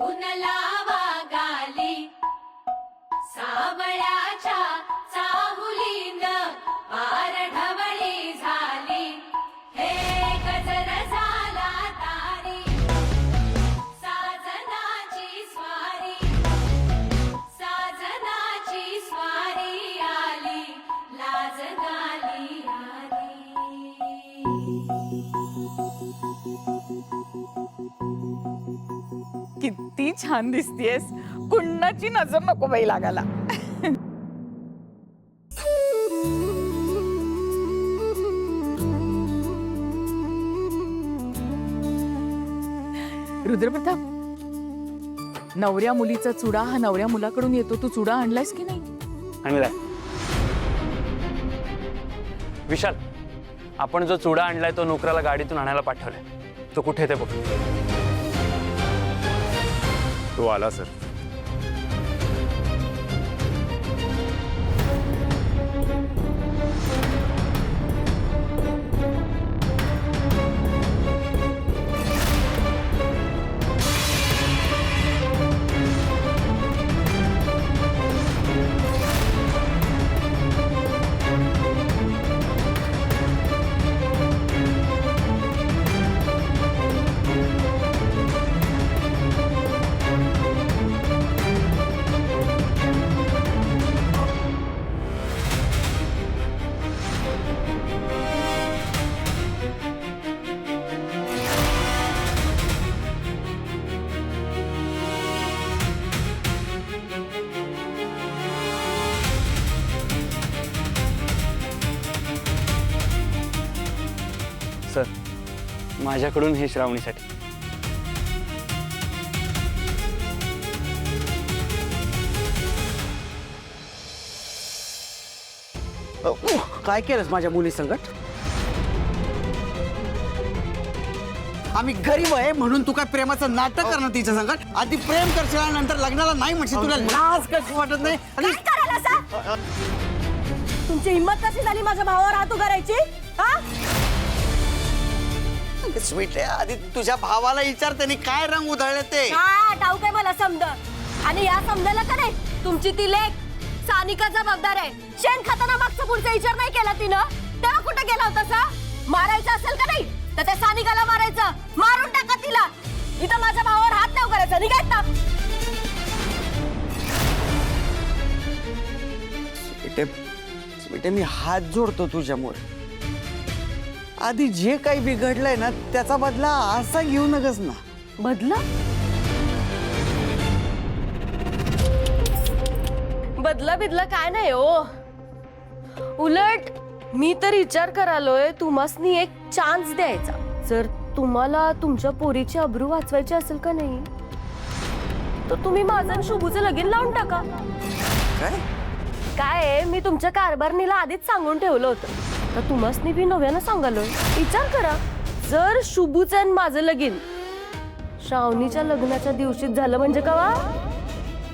ऊन लावा गाली सावळ्याच्या चाहुलीन पार ढवळी झाली हे गजर झाला तारी साजनाची स्वारी आली लाज गाली आली। किती छान दिसतेस, कुणाची नजर नको बाई लागायला। रुद्रप्रताप, नवऱ्या मुलीचा चुडा हा नवऱ्या मुलाकडून येतो, तू चुडा आणलायस की नाही? आणलाय। विशाल, आपण जो चुडा आणलाय तो नोकराला गाडीतून आणायला पाठवलाय, तो कुठे ते बघ। तो आला सर। सर, माझ्याकडून हे श्रावणीसाठी। काय केलंस माझ्या मुली संगत? आम्ही गरीब आहे म्हणून तू काय प्रेमाचं नाटक करणार तिच्या संगत? आधी प्रेम करशील आणि नंतर लग्नाला नाही म्हणशील, तुला लाज कशी वाटत नाही? काय करायला सा? तुमची हिम्मत कशी झाली माझ्या भावावर हात उगारायची? हा? स्वीट आहे, आधी तुझ्या भावाला विचार त्यांनी काय रंग उधळले ते। काय ठाऊक आहे मला समज, आणि या समजायला का नाही तुमची ती लेक सानिका जबाबदार आहे। शेण खाताना मागचा पुढचा विचार नाही केला तिनं, तेव्हा कुठे गेला होता सा? मारायचं असेल का नाही तर त्या सानिकाला मारायचं, मारून टाका तिला। इथं माझ्या भावावर हात नाही उगारायचा, निघायचं ना। स्वीटे, मी हात जोडतो तुझ्यामुळे। आधी जे काही बिघडलंय ना त्याचा बदला असा घेऊ नकस ना। बदला? बदला बिदला काय नाही हो, उलट मी तर विचार करालोय तुम्हासनी एक चान्स द्यायचा। जर तुम्हाला तुमच्या पोरीची अब्रू वाचवायची असेल का नाही तर तुम्ही माझं आणि शुभूचं लगीन लावून टाका। काय मी तुमच्या कारभारणीला आधीच सांगून ठेवलं होतं, तर तुम्हासनी बी नव्यानं सांगालोय। विचार करा, जर शुभूचं आणि माझं लगीन श्रावणीच्या लग्नाच्या दिवशीच झालं म्हणजे कवा?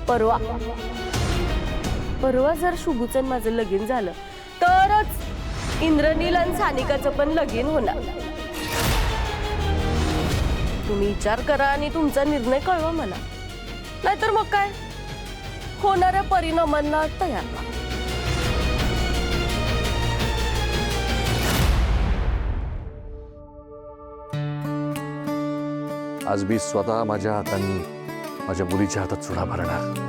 परवा। परवा जर शुभूचं आणि माझं लगीन झालं तरच इंद्रनील आणि सानिकाचं पण लगीन होणार। तुम्ही विचार करा आणि तुमचा निर्णय कळवा मला, नाहीतर मग काय होणाऱ्या परिणामांना तयार व्हा। आज मी स्वतः माझ्या हातांनी माझ्या मुलीच्या हातात चुडा भरणार।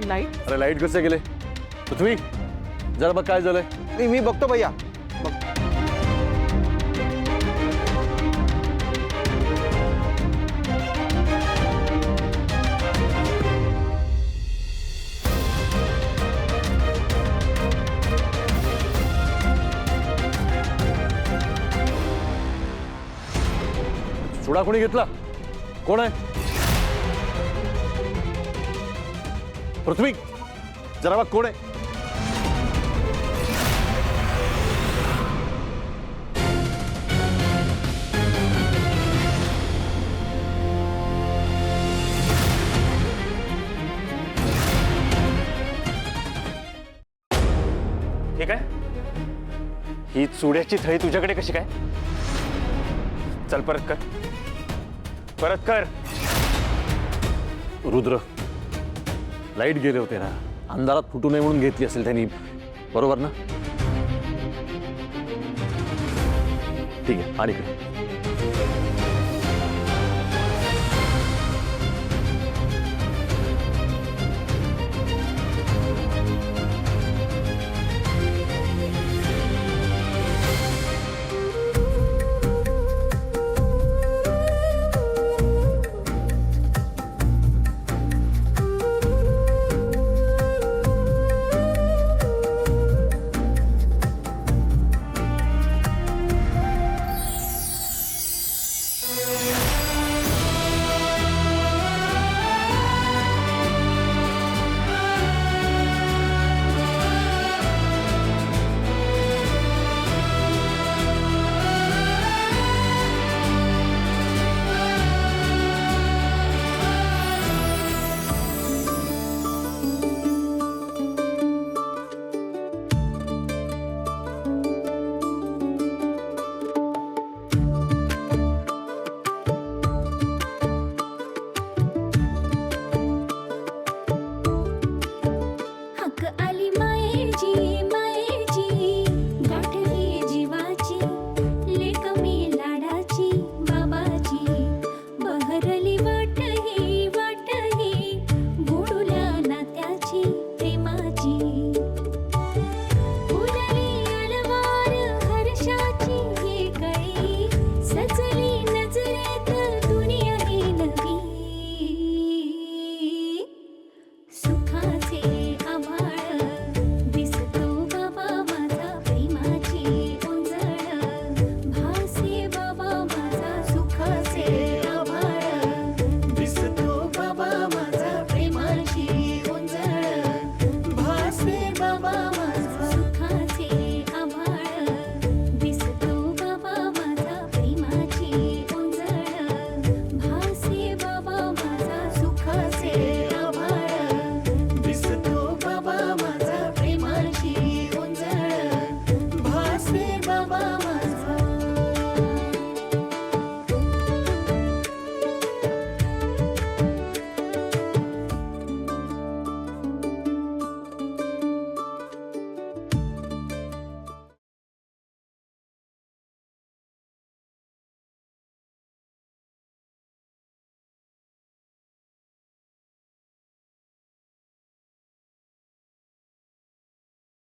लाईट? अरे लाईट कसे गेले? पृथ्वी, जरा बघ काय झालंय। मी बघतो भैया। चुडा कोणी घेतला? कोण आहे? पृथ्वी, जरा बघ कोण आहे? ही चुड्याची थळी तुझ्याकडे कशी काय? चल परत कर, परत कर. रुद्र, लाईट गेले होते ना, अंधारात फुटू नये म्हणून घेतली असेल त्यांनी, बरोबर ना? ठीक आहे, आणि इकडे